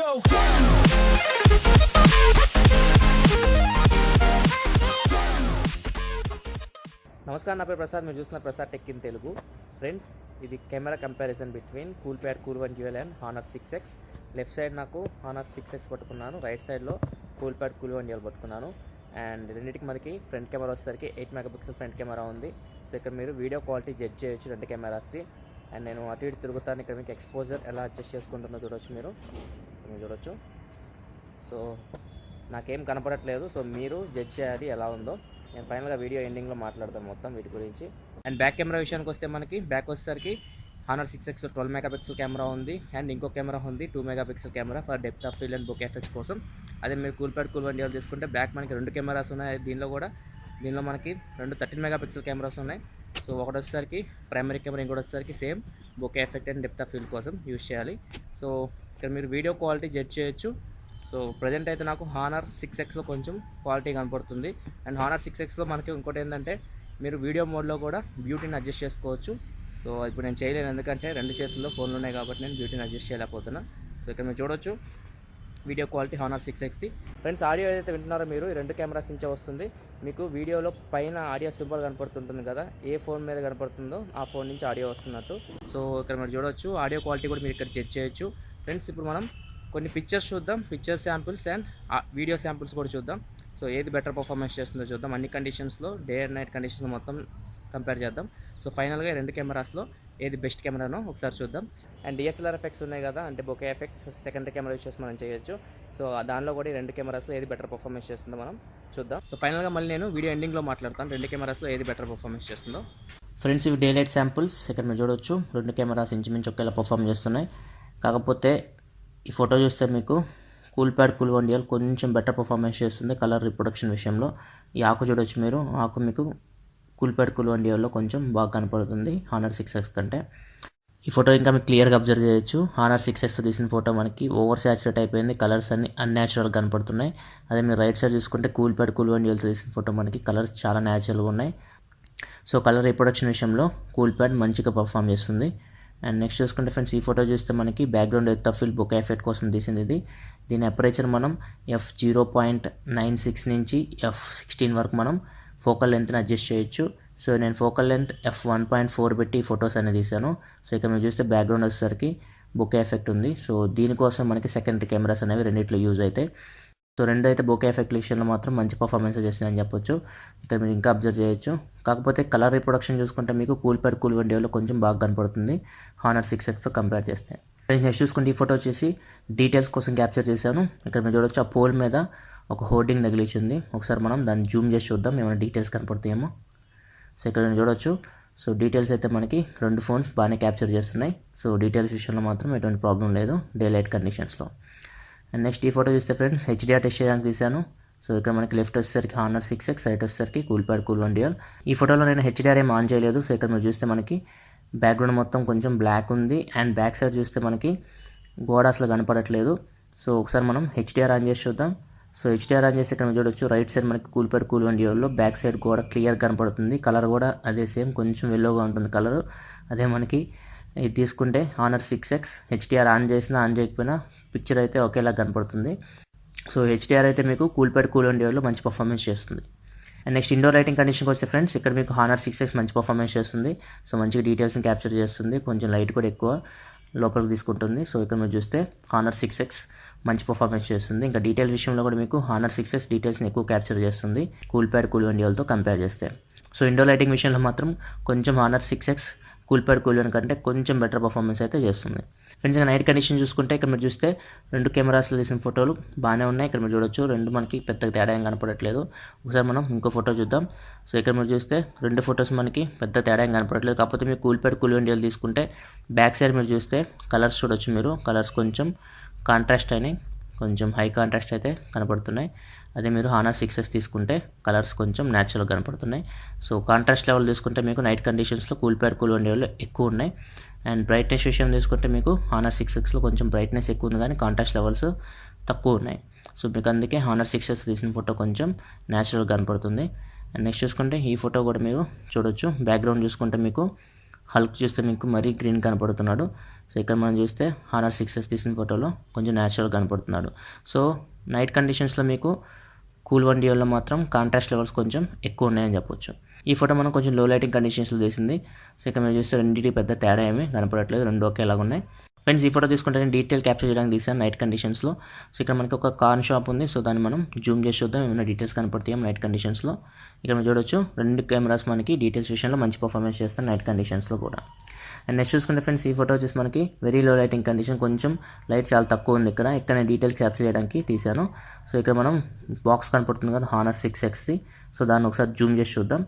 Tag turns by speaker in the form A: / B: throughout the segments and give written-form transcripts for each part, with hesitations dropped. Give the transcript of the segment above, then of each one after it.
A: నమస్కారం, నా పేరు ప్రసాద్. మీరు చూస్తున్న Prasad tech in Telugu. Friends, ఇది camera comparison between Coolpad cool one dual and Honor 6X. Left side నాకు హానర్ 6X పట్టుకున్నాను, రైట్ సైడ్లో కూల్ప్యాడ్ కూల్1 డ్యూయల్ పట్టుకున్నాను. అండ్ రెండింటికి మనకి ఫ్రంట్ కెమెరా వచ్చేసరికి 8 మెగాపిక్సెల్ ఫ్రంట్ కెమెరా ఉంది. సో ఇక్కడ మీరు వీడియో క్వాలిటీ జడ్జ్ చేయొచ్చు రెండు కెమెరాస్ది. అండ్ నేను అటు ఇటు తిరుగుతాను. ఇక్కడ మీకు ఎక్స్పోజర్ ఎలా అడ్జస్ట్ చేసుకుంటుందో చూడొచ్చు. మీరు చూడొచ్చు. సో నాకేం కనపడట్లేదు, సో మీరు జడ్జ్ చేయాలి ఎలా ఉందో. నేను ఫైనల్గా వీడియో ఎండింగ్లో మాట్లాడతాను మొత్తం వీటి గురించి. అండ్ బ్యాక్ కెమెరా విషయానికి వస్తే మనకి బ్యాక్ వచ్చేసరికి హానర్ 6Xలో 12 మెగాపిక్సెల్ కెమెరా ఉంది. అండ్ ఇంకో కెమెరా ఉంది 2 megapixel camera for depth of field and bouquet effects కోసం. అదే మీరు కూల్ప్యాడ్ కూల్1 డ్యూయల్ తీసుకుంటే బ్యాక్ మనకి 2 కెమెరాస్ ఉన్నాయి. దీనిలో మనకి 2 13 మెగాపిక్సెల్ కెమెరాస్ ఉన్నాయి. సో ఒకటి వచ్చేసరికి ప్రైమరీ కెమెరా, ఇంకోటి వచ్చేసరికి same bouquet effect and depth of field కోసం యూజ్ చేయాలి. సో ఇక్కడ మీరు వీడియో క్వాలిటీ జడ్జ్ చేయొచ్చు. సో ప్రజెంట్ అయితే నాకు హానర్ 6Xలో కొంచెం క్వాలిటీ కనపడుతుంది. అండ్ హానర్ 6Xలో మనకి ఇంకోటి ఏంటంటే మీరు వీడియో మోడ్లో కూడా బ్యూటీని అడ్జస్ట్ చేసుకోవచ్చు. సో ఇప్పుడు నేను చేయలేను, ఎందుకంటే 2 చేతుల్లో ఫోన్లు ఉన్నాయి కాబట్టి నేను బ్యూటీని అడ్జస్ట్ చేయలేకపోతున్నా. సో ఇక్కడ మీరు చూడొచ్చు వీడియో క్వాలిటీ హానర్ 6Xది. ఫ్రెండ్స్, ఆడియో ఏదైతే వింటున్నారో మీరు ఈ 2 కెమెరాస్ నుంచే వస్తుంది. మీకు వీడియోలో పైన ఆడియో సింబల్ కనపడుతుంటుంది కదా, ఏ ఫోన్ మీద కనపడుతుందో ఆ ఫోన్ నుంచి ఆడియో వస్తున్నట్టు. సో ఇక్కడ మీరు చూడొచ్చు ఆడియో క్వాలిటీ కూడా మీరు ఇక్కడ చెక్ చేయొచ్చు. ఫ్రెండ్స్, ఇప్పుడు మనం కొన్ని పిక్చర్స్ చూద్దాం, picture samples and video samples కూడా చూద్దాం. సో ఏది బెటర్ పర్ఫార్మెన్స్ చేస్తుందో చూద్దాం. అన్ని కండిషన్స్లో, డే అండ్ నైట్ కండిషన్స్ మొత్తం కంపేర్ చేద్దాం. సో ఫైనల్గా 2 కెమెరాస్లో ఏది బెస్ట్ కెమెరానో ఒకసారి చూద్దాం. అండ్ డిఎస్ఎల్ఆర్ ఎఫెక్ట్స్ ఉన్నాయి కదా, అంటే bouquet effects secondary camera use చేసి మనం చేయొచ్చు. సో దానిలో కూడా ఈ 2 కెమెరాస్లో ఏది బెటర్ పర్ఫార్మెన్స్ చేస్తుందో మనం చూద్దాం. సో ఫైనల్గా మళ్ళీ నేను వీడియో ఎండింగ్లో మాట్లాడతాను 2 కెమెరాస్లో ఏది బెటర్ పర్ఫార్మెన్స్ చేస్తుందో. ఫ్రెండ్స్, ఇవి డే లైట్ శాంపుల్స్. ఇక్కడ మీరు చూడొచ్చు 2 కెమెరాస్ ఇంచుమించు ఒకేలా పర్ఫార్మ్ చేస్తున్నాయి. కాకపోతే ఈ ఫోటో చూస్తే మీకు కూల్ప్యాడ్ కూల్1 డ్యూయల్ కొంచెం బెటర్ పర్ఫార్మెన్స్ చేస్తుంది కలర్ రిప్రొడక్షన్ విషయంలో. ఈ ఆకు చూడొచ్చు మీరు, ఆకు మీకు కూల్ప్యాడ్ కూల్1 డ్యూయల్లో కొంచెం బాగా కనపడుతుంది హానర్ 6X కంటే. ఈ ఫోటో ఇంకా మీకు క్లియర్గా అబ్జర్వ్ చేయొచ్చు. హానర్ 6Xతో తీసిన ఫోటో మనకి ఓవర్ సాచురేట్ అయిపోయింది, కలర్స్ అన్ని అన్యాచురల్గా కనపడుతున్నాయి. అదే మీరు రైట్ సైడ్ చూసుకుంటే కూల్ప్యాడ్ కూల్1 డ్యూయల్తో తీసిన ఫోటో మనకి కలర్స్ చాలా న్యాచురల్గా ఉన్నాయి. సో కలర్ రిప్రొడక్షన్ విషయంలో కూల్ప్యాడ్ మంచిగా పర్ఫామ్ చేస్తుంది. అండ్ నెక్స్ట్ చూసుకుంటే ఫ్రెండ్స్, ఈ ఫోటో చూస్తే మనకి background depth of field bouquet effect కోసం తీసింది ఇది. దీని అపరేచర్ మనం f0.96 నుంచి f16 వరకు మనం ఫోకల్ లెంత్ని అడ్జస్ట్ చేయొచ్చు. సో నేను ఫోకల్ లెంత్ f1.4 పెట్టి ఈ ఫొటోస్ అనేది తీసాను. సో ఇక్కడ మీరు చూస్తే బ్యాక్గ్రౌండ్ వచ్చేసరికి బొకే ఎఫెక్ట్ ఉంది. సో దీనికోసం మనకి సెకండరీ కెమెరాస్ అనేవి రెండిట్లో యూజ్ అవుతాయి. సో 2 అయితే బొకే ఎఫెక్ట్ విషయంలో మాత్రం మంచి పర్ఫార్మెన్స్ చేసిందని చెప్పొచ్చు. ఇక్కడ మీరు ఇంకా అబ్జర్వ్ చేయొచ్చు. కాకపోతే కలర్ రిప్రొడక్షన్ చూసుకుంటే మీకు కూల్ప్యాడ్ కూల్1 డ్యూయల్లో కొంచెం బాగా కనపడుతుంది హానర్ 6Xతో కంపేర్ చేస్తే. నెక్స్ట్ చూసుకుంటే ఈ ఫోటో వచ్చేసి డీటెయిల్స్ కోసం క్యాప్చర్ చేశాను. ఇక్కడ మీరు చూడొచ్చు ఆ పోల్ మీద ఒక హోర్డింగ్ తగిలించింది. ఒకసారి మనం దాన్ని జూమ్ చేసి చూద్దాం, ఏమైనా డీటెయిల్స్ కనపడతాయేమో. సో ఇక్కడ మీరు చూడొచ్చు. సో డీటెయిల్స్ అయితే మనకి 2 ఫోన్స్ బాగానే క్యాప్చర్ చేస్తున్నాయి. సో డీటెయిల్స్ విషయంలో మాత్రం ఎటువంటి ప్రాబ్లం లేదు డే లైట్ కండిషన్స్లో. అండ్ నెక్స్ట్ ఈ ఫోటో చూస్తే ఫ్రెండ్స్ HDR టెస్ట్ చేయడానికి తీశాను. సో ఇక్కడ మనకి లెఫ్ట్ వచ్చేసరికి హానర్ 6X, రైట్ వచ్చేసరికి కూల్ప్యాడ్ కూల్1 డ్యూయల్. ఈ ఫోటోలో నేను HDR ఏం ఆన్ చేయలేదు. సో ఇక్కడ మీరు చూస్తే మనకి బ్యాక్గ్రౌండ్ మొత్తం కొంచెం బ్లాక్ ఉంది. అండ్ బ్యాక్ సైడ్ చూస్తే మనకి గోడ అసలు కనపడట్లేదు. సో ఒకసారి మనం HDR ఆన్ చేసి చూద్దాం. సో HDR ఆన్ చేసి ఇక్కడ మీరు చూడొచ్చు రైట్ సైడ్ మనకి కూల్ప్యాడ్ కూల్1 డ్యూయల్లో బ్యాక్ సైడ్ గోడ క్లియర్ కనపడుతుంది. కలర్ కూడా అదే సేమ్, కొంచెం ఎల్లోగా ఉంటుంది కలర్. అదే మనకి ఇది తీసుకుంటే హానర్ 6X HDR ఆన్ చేసినా ఆన్ చేయకపోయినా పిక్చర్ అయితే ఒకేలా కనపడుతుంది. సో HDR అయితే మీకు కూల్ప్యాడ్ కూల్1 డ్యూయల్లో మంచి పర్ఫార్మెన్స్ చేస్తుంది. అండ్ నెక్స్ట్ ఇండోర్ లైటింగ్ కండిషన్కి వస్తే ఫ్రెండ్స్, ఇక్కడ మీకు హానర్ 6X మంచి పర్ఫార్మెన్స్ చేస్తుంది. సో మంచిగా డీటెయిల్స్ని క్యాప్చర్ చేస్తుంది, కొంచెం లైట్ కూడా ఎక్కువ లోపలికి తీసుకుంటుంది. సో ఇక్కడ మీరు చూస్తే హానర్ 6X మంచి పర్ఫార్మెన్స్ చేస్తుంది. ఇంకా డీటెయిల్ విషయంలో కూడా మీకు హానర్ 6X డీటెయిల్స్ని ఎక్కువ క్యాప్చర్ చేస్తుంది కూల్ప్యాడ్ కూల్1 డ్యూయల్తో కంపేర్ చేస్తే. సో ఇండోర్ లైటింగ్ విషయంలో మాత్రం కొంచెం హానర్ 6X కూల్ప్యాడ్ కూల్1 కంటే కొంచెం బెటర్ పర్ఫార్మెన్స్ అయితే చేస్తుంది. ఫ్రెండ్స్, ఇంకా నైట్ కండిషన్ చూసుకుంటే ఇక్కడ మీరు చూస్తే 2 కెమెరాస్లో తీసిన ఫోటోలు బాగానే ఉన్నాయి. ఇక్కడ మీరు చూడొచ్చు 2 మనకి పెద్దగా తేడా ఏం కనపడట్లేదు. ఒకసారి మనం ఇంకో ఫోటో చూద్దాం. సో ఇక్కడ మీరు చూస్తే 2 ఫొటోస్ మనకి పెద్ద తేడా ఏం కనపడట్లేదు. కాకపోతే మీరు కూల్ప్యాడ్ కూల్1 డ్యూయల్ తీసుకుంటే బ్యాక్ సైడ్ మీరు చూస్తే కలర్స్ చూడొచ్చు మీరు, కలర్స్ కొంచెం కాంట్రాస్ట్ అయినాయి, కొంచెం హై కాంట్రాస్ట్ అయితే కనపడుతున్నాయి. అదే మీరు హానర్ 6X తీసుకుంటే కలర్స్ కొంచెం న్యాచురల్గా కనపడుతున్నాయి. సో కాంట్రాస్ట్ లెవెల్ తీసుకుంటే మీకు నైట్ కండిషన్స్లో కూల్ప్యాడ్ కూల్1 డ్యూయల్లో ఎక్కువ ఉన్నాయి. అండ్ బ్రైట్నెస్ విషయం తీసుకుంటే మీకు హానర్ 6Xలో కొంచెం బ్రైట్నెస్ ఎక్కువ ఉంది, కానీ కాంట్రాస్ట్ లెవెల్స్ తక్కువ ఉన్నాయి. సో మీకు అందుకే హానర్ 6X తీసిన ఫోటో కొంచెం న్యాచురల్గా కనపడుతుంది. అండ్ నెక్స్ట్ చూసుకుంటే ఈ ఫోటో కూడా మీరు చూడొచ్చు. బ్యాక్గ్రౌండ్ చూసుకుంటే మీకు హల్క్ చూస్తే మీకు మరీ గ్రీన్ కనపడుతున్నాడు. సో ఇక్కడ మనం చూస్తే హానర్ 6s తీసిన ఫోటోలో కొంచెం న్యాచురల్ కనపడుతున్నాడు. సో నైట్ కండిషన్స్లో మీకు కూల్ వన్ డ్యూయల్లో మాత్రం కాంట్రాస్ట్ లెవెల్స్ కొంచెం ఎక్కువ ఉన్నాయని చెప్పొచ్చు. ఈ ఫోటో మనం కొంచెం లో లైటింగ్ కండిషన్స్లో తీసింది. సో ఇక్కడ మీరు చూస్తే రెండింటికి పెద్ద తేడా ఏమీ కనపడట్లేదు, రెండు ఒకేలాగా ఉన్నాయి. ఫ్రెండ్స్ ఈ ఫోటో తీసుకుంటే నేను డీటెయిల్ క్యాప్చర్ చేయడానికి తీసాను నైట్ కండిషన్స్లో. సో ఇక్కడ మనకి ఒక కార్న్ షాప్ ఉంది. సో దాన్ని మనం జూమ్ చేసి చూద్దాం ఏమైనా డీటెయిల్స్ కనపడతాయి నైట్ కండిషన్స్లో. ఇక్కడ మనం చూడొచ్చు రెండు కెమెరాస్ మనకి డీటెయిల్స్ విషయంలో మంచి పర్ఫార్మెన్స్ చేస్తాను నైట్ కండిషన్స్లో కూడా. అండ్ నెక్స్ట్ చూసుకుంటే ఫ్రెండ్స్ ఈ ఫోటో వచ్చేసి మనకి వెరీ లో లైటింగ్ కండిషన్, కొంచెం లైట్ చాలా తక్కువ ఉంది ఇక్కడ నేను డీటెయిల్స్ క్యాప్చర్ చేయడానికి తీశాను. సో ఇక్కడ మనం బాక్స్ కనపడుతుంది కదా హానర్ 6xది. సో దాన్ని ఒకసారి జూమ్ చేసి చూద్దాం.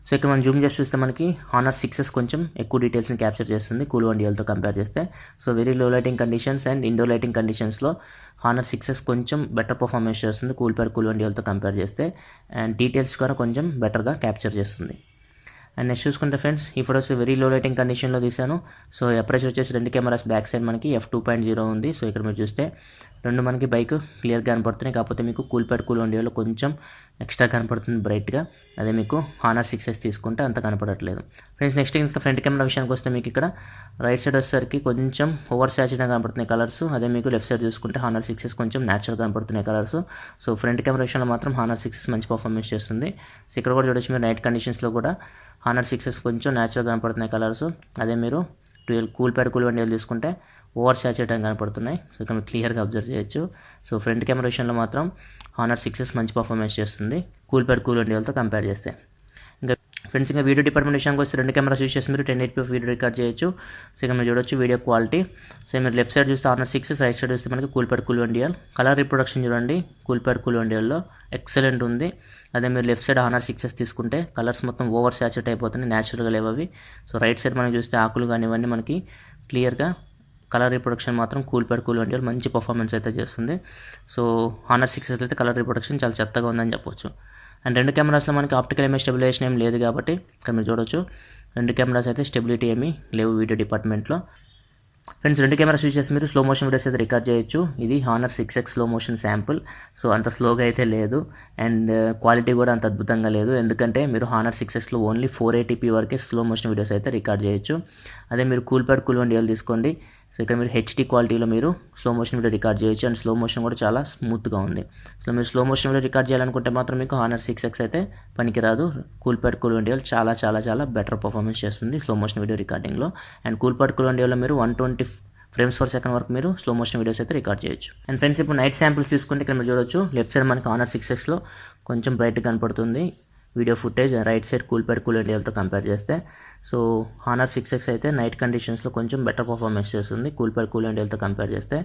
A: సో ఇక్కడ మనం జూమ్ చేసి చూస్తే మనకి హానర్ 6s కొంచెం ఎక్కువ డీటెయిల్స్ని క్యాప్చర్ చేస్తుంది కూల్ వన్ డ్యూయల్తో కంపేర్ చేస్తే. So very low lighting conditions and indoor lighting కండిషన్స్లో హానర్ 6s కొంచెం బెటర్ పర్ఫార్మెన్స్ చేస్తుంది కూల్ వన్ డ్యూయల్తో కంపేర్ చేస్తే. అండ్ డీటెయిల్స్ కూడా కొంచెం బెటర్గా క్యాప్చర్ చేస్తుంది. అండ్ నెక్స్ట్ చూసుకుంటే ఫ్రెండ్స్ ఈ ఫోటోస్ వెరీ లో లైటింగ్ కండిషన్లో తీశాను. సో అపరేచర్ వచ్చేసి రెండు కెమెరాస్ బ్యాక్ సైడ్ మనకి f2.0 ఉంది. సో ఇక్కడ మీరు చూస్తే రెండు మనకి బైక్ క్లియర్గా కనపడుతున్నాయి, కాకపోతే మీకు కూల్ వన్ డ్యూయల్లో కొంచెం ఎక్స్ట్రా కనపడుతుంది బ్రైట్గా. అదే మీకు హానర్ 6s తీసుకుంటే అంత కనపడట్లేదు. ఫ్రెండ్స్ నెక్స్ట్ ఇంకా ఫ్రంట్ కెమెరా విషయానికి వస్తే మీకు ఇక్కడ రైట్ సైడ్ వచ్చేసరికి కొంచెం ఓవర్ సాచురేట్గా కనపడుతున్నాయి కలర్స్. అదే మీకు లెఫ్ట్ సైడ్ చూసుకుంటే హానర్ 6s కొంచెం న్యాచురల్ కనపడుతున్నాయి కలర్స్. సో ఫ్రంట్ కెమెరా విషయంలో మాత్రం హానర్ 6s మంచి పర్ఫార్మెన్స్ చేస్తుంది. సో ఇక్కడ కూడా చూడొచ్చు మీరు నైట్ కండిషన్స్లో కూడా హానర్ 6s కొంచెం న్యాచురల్ కనపడుతున్నాయి కలర్స్. అదే మీరు కూల్ వన్ డ్యూయల్ తీసుకుంటే ఓవర్ సాచురేట్ కనపడుతున్నాయి. సో ఇక్కడ క్లియర్గా అబ్జర్వ్ చేయొచ్చు. సో ఫ్రంట్ కెమెరా విషయంలో మాత్రం హానర్ 6s మంచి పర్ఫార్మెన్స్ చేస్తుంది కూల్ వన్ డ్యూయల్తో కంపేర్ చేస్తే. ఇంకా ఫ్రెండ్స్ ఇంకా వీడియో డిపార్ట్మెంట్ విషయానికి వస్తే రెండు కెమెరాస్ యూస్ చేసి మీరు 1080p వీడియో రికార్డ్ చేయొచ్చు. సో ఇక్కడ మీరు చూడొచ్చు వీడియో క్వాలిటీ. సో మీరు లెఫ్ట్ సైడ్ చూస్తే హానర్ 6s, రైట్ సైడ్ చూస్తే మనకి cool one dual. Colour reproduction చూడండి కూల్ వన్ డ్యూయల్లో ఎక్సలెంట్ ఉంది. అదే మీరు లెఫ్ట్ సైడ్ హానర్ 6s తీసుకుంటే కలర్స్ మొత్తం ఓవర్ సాచురేట్ అయిపోతున్నాయి, న్యాచురల్గా లేవు అవి. సో రైట్ సైడ్ మనం చూస్తే ఆకులు కానీ ఇవన్నీ మనకి క్లియర్గా కలర్ రిప్రొడక్షన్ మాత్రం కూల్ వన్ డ్యూయల్ మంచి పర్ఫార్మెన్స్ అయితే చేస్తుంది. సో హానర్ 6s అయితే కలర్ రిప్రొడక్షన్ చాలా చెత్తగా ఉందని చెప్పొచ్చు. అండ్ రెండు కెమెరాస్లో మనకి ఆప్టికల్ ఇమేజ్ స్టెబిలైజేషన్ ఏం లేదు కాబట్టి ఇక్కడ మీరు చూడొచ్చు రెండు కెమెరాస్ అయితే స్టెబిలిటీ ఏమీ లేవు వీడియో డిపార్ట్మెంట్లో. ఫ్రెండ్స్ రెండు కెమెరాస్ యూజ్ చేసి మీరు స్లో మోషన్ వీడియోస్ అయితే రికార్డ్ చేయొచ్చు. ఇది honour 6x slow motion sample. So అంత స్లోగా అయితే లేదు అండ్ క్వాలిటీ కూడా అంత అద్భుతంగా లేదు, ఎందుకంటే మీరు హానర్ 6xలో ఓన్లీ 480p వరకే స్లో మోషన్ వీడియోస్ అయితే రికార్డ్ చేయొచ్చు. అదే మీరు కూల్ వన్ డ్యూయల్ తీసుకోండి. సో ఇక్కడ మీరు హెచ్డి క్వాలిటీలో మీరు స్లో మోషన్ వీడియో రికార్డ్ చేయొచ్చు అండ్ స్లో మోషన్ కూడా చాలా స్మూత్గా ఉంది. సో మీరు స్లో మోషన్ వీడియో రికార్డ్ చేయాలనుకుంటే మాత్రం మీకు హానర్ 6x అయితే పనికిరాదు. కూల్ వన్ డ్యూయల్ చాలా చాలా చాలా బెటర్ పర్ఫార్మెన్స్ చేస్తుంది స్లో మోషన్ వీడియో రికార్డింగ్లో. అండ్ కూల్ వన్ డ్యూయల్లో మీరు 120 ఫ్రేమ్స్ పర్ సెకండ్ వరకు మీరు స్లో మోషన్ వీడియోస్ అయితే రికార్డ్ చేయొచ్చు. అండ్ ఫ్రెండ్స్ ఇప్పుడు నైట్ శాంపుల్స్ తీసుకుంటే ఇక్కడ మీరు చూడొచ్చు లెఫ్ట్ సైడ్ మనకి హానర్ 6xలో కొంచెం బ్రైట్గా కనపడుతుంది video footage, right side cool one డ్యూయల్తో కంపేర్ చేస్తే. సో హానర్ 6x అయితే నైట్ కండిషన్స్లో కొంచెం బెటర్ పర్ఫార్మెన్స్ చేస్తుంది కూల్ వన్ డ్యూయల్తో కంపేర్ చేస్తే.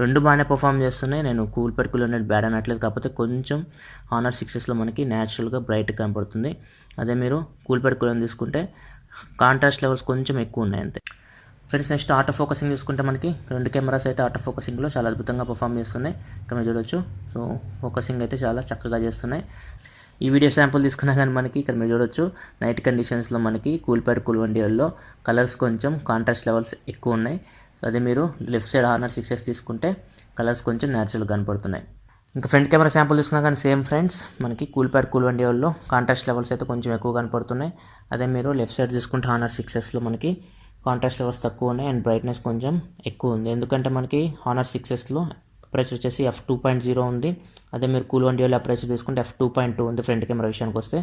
A: రెండు బాగానే పర్ఫార్మ్ చేస్తున్నాయి, నేను కూల్ వన్ డ్యూయల్ బ్యాడ్ అనట్లేదు, కాకపోతే కొంచెం హానర్ 6xలో మనకి న్యాచురల్గా బ్రైట్గా కనపడుతుంది. అదే మీరు కూల్ వన్ తీసుకుంటే కాంట్రాస్ట్ లెవెల్స్ కొంచెం ఎక్కువ ఉన్నాయి అంతే. ఫ్రెండ్స్ నెక్స్ట్ ఆటో ఫోకసింగ్ చూసుకుంటే మనకి రెండు కెమెరాస్ అయితే ఆటో ఫోకసింగ్లో చాలా అద్భుతంగా పర్ఫామ్ చేస్తున్నాయి. ఇక్కడ మీరు చూడొచ్చు. సో ఫోకసింగ్ అయితే చాలా చక్కగా చేస్తున్నాయి. ఈ వీడియో శాంపుల్ తీసుకున్నా కానీ మనకి ఇక్కడ మీరు చూడొచ్చు నైట్ కండిషన్స్లో మనకి కూల్ వన్ డ్యూయల్లో కలర్స్ కొంచెం కాంట్రాస్ట్ లెవెల్స్ ఎక్కువ ఉన్నాయి. సో అదే మీరు లెఫ్ట్ సైడ్ హానర్ 6x తీసుకుంటే కలర్స్ కొంచెం న్యాచురల్గా కనపడుతున్నాయి. ఇంకా ఫ్రంట్ కెమెరా శాంపుల్ తీసుకున్నా కానీ సేమ్ ఫ్రెండ్స్ మనకి కూల్ వన్ డ్యూయల్లో కాంట్రాస్ట్ లెవెల్స్ అయితే కొంచెం ఎక్కువ కనపడుతున్నాయి. అదే మీరు లెఫ్ట్ సైడ్ తీసుకుంటే హానర్ 6xలో మనకి కాంట్రాస్ట్ లెవెల్స్ తక్కువ ఉన్నాయి అండ్ బ్రైట్నెస్ కొంచెం ఎక్కువ ఉంది, ఎందుకంటే మనకి హానర్ 6xలో అపరేచర్ వచ్చేసి f2.0 ఉంది. అదే మీరు కూల్ వన్ డ్యూయల్ అపరేచర్ తీసుకుంటే f2.2 ఉంది ఫ్రంట్ కెమెరా విషయానికి వస్తే.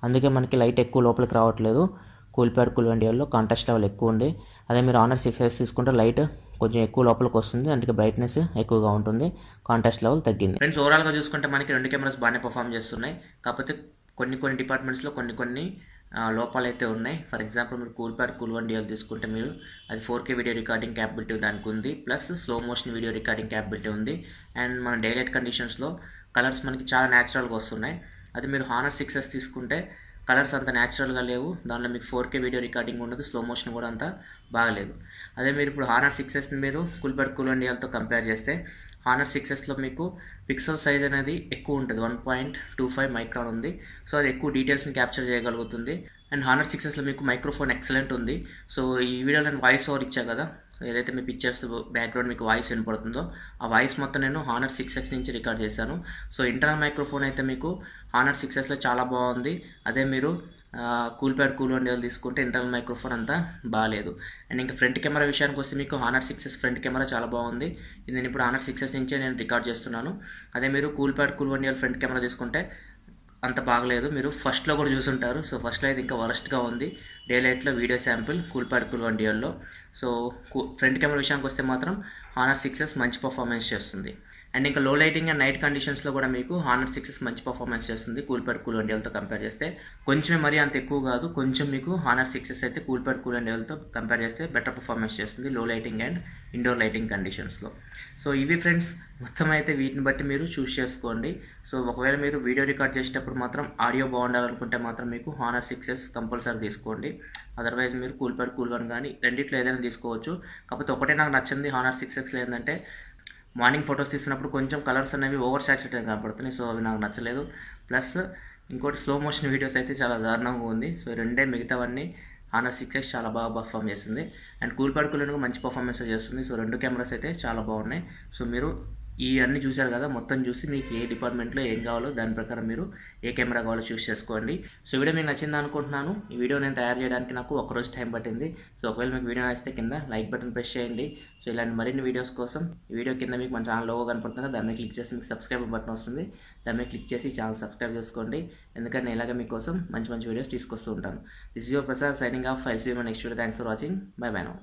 A: అందుకే మనకి లైట్ ఎక్కువ లోపలికి రావట్లేదు కూల్ వన్ డ్యూయల్లో, కాంట్రాస్ట్ లెవెల్ ఎక్కువ ఉంది. అదే మీరు హానర్ 6x తీసుకుంటే లైట్ కొంచెం ఎక్కువ లోపలికి వస్తుంది, అందుకే బ్రైట్నెస్ ఎక్కువగా ఉంటుంది, కాంట్రాస్ట్ లెవెల్ తగ్గింది. ఫ్రెండ్స్ ఓవరాల్గా చూసుకుంటే మనకి రెండు కెమెరాస్ బాగానే పర్ఫామ్ చేస్తున్నాయి, కాకపోతే కొన్ని డిపార్ట్మెంట్స్లో కొన్ని లోపాలు అయితే ఉన్నాయి. ఫర్ ఎగ్జాంపుల్ మీరు కూల్ వన్ డ్యూయల్ తీసుకుంటే మీరు అది 4K వీడియో రికార్డింగ్ క్యాపబిలిటీ దానికి ఉంది, plus slow motion video recording capability ఉంది. అండ్ మన డే లైట్ కండిషన్స్లో కలర్స్ మనకి చాలా న్యాచురల్గా వస్తున్నాయి. అది మీరు హానర్ 6s తీసుకుంటే కలర్స్ అంత న్యాచురల్గా లేవు, దానిలో మీకు 4K వీడియో రికార్డింగ్ ఉండదు, స్లో మోషన్ కూడా అంత బాగలేదు. అదే మీరు ఇప్పుడు హానర్ 6sని మీరు కూల్ వన్ డ్యూయల్తో కంపేర్ చేస్తే హానర్ 6sలో మీకు పిక్సెల్ సైజ్ అనేది ఎక్కువ ఉంటుంది, 1.25 మైక్రాన్ ఉంది. సో అది ఎక్కువ డీటెయిల్స్ని క్యాప్చర్ చేయగలుగుతుంది. అండ్ హానర్ 6sలో మీకు మైక్రోఫోన్ ఎక్సలెంట్ ఉంది. సో ఈ వీడియోలో నేను వాయిస్ ఓవర్ ఇచ్చా కదా, ఏదైతే మీ పిక్చర్స్ బ్యాక్గ్రౌండ్ మీకు వాయిస్ వినపడుతుందో ఆ వాయిస్ మొత్తం నేను హానర్ 6x నుంచి రికార్డ్ చేశాను. సో ఇంటర్నల్ మైక్రోఫోన్ అయితే మీకు హానర్ 6sలో చాలా బాగుంది. అదే మీరు cool pad cool one devil తీసుకుంటే ఇంటర్నల్ మైక్రోఫోన్ అంతా బాగాలేదు. అండ్ ఇంకా ఫ్రంట్ కెమెరా విషయానికి వస్తే మీకు హానర్ 6s ఫ్రంట్ కెమెరా చాలా బాగుంది. ఇది నేను ఇప్పుడు హానర్ 6s నుంచే నేను రికార్డ్ చేస్తున్నాను. అదే మీరు cool pad cool one devil front camera తీసుకుంటే అంత బాగలేదు. మీరు ఫస్ట్లో కూడా చూసుంటారు. సో ఫస్ట్లో అయితే ఇంకా వరస్ట్గా ఉంది. డే లైట్లో video sample Coolpad cool one డెవల్లో. సో ఫ్రంట్ కెమెరా విషయానికి వస్తే మాత్రం హానర్ 6s మంచి పర్ఫార్మెన్స్ చేస్తుంది. అండ్ ఇంకా లో లైటింగ్ అండ్ నైట్ కండిషన్స్లో కూడా మీకు హానర్ 6s మంచి పర్ఫార్మెన్స్ చేస్తుంది కూల్ ప్యాడ్ కూల్ వన్ డెవల్తో కంపేర్ చేస్తే. కొంచెమే మరీ అంత ఎక్కువ కాదు, కొంచెం మీకు హానర్ 6s అయితే కూల్ ప్యాడ్ కూల్ వన్ డెవల్తో కంపేర్ చేస్తే బెటర్ పర్ఫార్మెన్స్ చేస్తుంది low lighting and indoor lighting కండిషన్స్లో. సో ఇవి ఫ్రెండ్స్, మొత్తం అయితే వీటిని బట్టి మీరు చూస్ చేసుకోండి. సో ఒకవేళ మీరు వీడియో రికార్డ్ చేసేటప్పుడు మాత్రం ఆడియో బాగుండాలనుకుంటే మాత్రం మీకు హానర్ 6s కంపల్సరీ తీసుకోండి. అదర్వైజ్ మీరు కూల్ ప్యాడ్ కూల్ వన్ కానీ రెండిట్లో ఏదైనా తీసుకోవచ్చు. కాకపోతే ఒకటే నాకు నచ్చింది హానర్ 6xలో ఏంటంటే మార్నింగ్ ఫొటోస్ తీస్తున్నప్పుడు కొంచెం కలర్స్ అనేవి ఓవర్ సాచురేటెడ్ కనపడుతున్నాయి. సో అవి నాకు నచ్చలేదు. ప్లస్ ఇంకోటి స్లో మోషన్ వీడియోస్ అయితే చాలా దారుణంగా ఉంది. సో రెండే, మిగతావన్నీ హానర్ 6s చాలా బాగా పర్ఫామ్ చేస్తుంది. And cool pad cool one మంచి పర్ఫార్మెన్స్ చేస్తుంది. సో రెండు కెమెరాస్ అయితే చాలా బాగున్నాయి. సో మీరు ఈ అన్నీ చూశారు కదా, మొత్తం చూసి మీకు ఏ డిపార్ట్మెంట్లో ఏం కావాలో దాని ప్రకారం మీరు ఏ కెమెరా కావాలో చూస్ చేసుకోండి. సో వీడియో మీకు నచ్చింది అనుకుంటున్నాను. ఈ వీడియో నేను తయారు చేయడానికి నాకు ఒకరోజు టైం పట్టింది. సో ఒకవేళ మీకు వీడియో నచ్చితే కింద లైక్ బటన్ ప్రెస్ చేయండి. సో ఇలాంటి మరిన్ని వీడియోస్ కోసం ఈ వీడియో కింద మీకు మన ఛానల్ లోగో కనపడుతుంది, దాని మీద క్లిక్ చేసి మీకు సబ్స్క్రైబ్ బటన్ వస్తుంది. దాని మీద క్లిక్ చేసి ఛానల్ సబ్స్క్రైబ్ చేసుకోండి. ఎందుకంటే నేను ఇలాగ మీకోసం మంచి మంచి వీడియోస్ తీసుకొస్తూ ఉంటాను. This is your Prasad signing off. I'll see you in my next video. Thanks for watching. Bye bye now.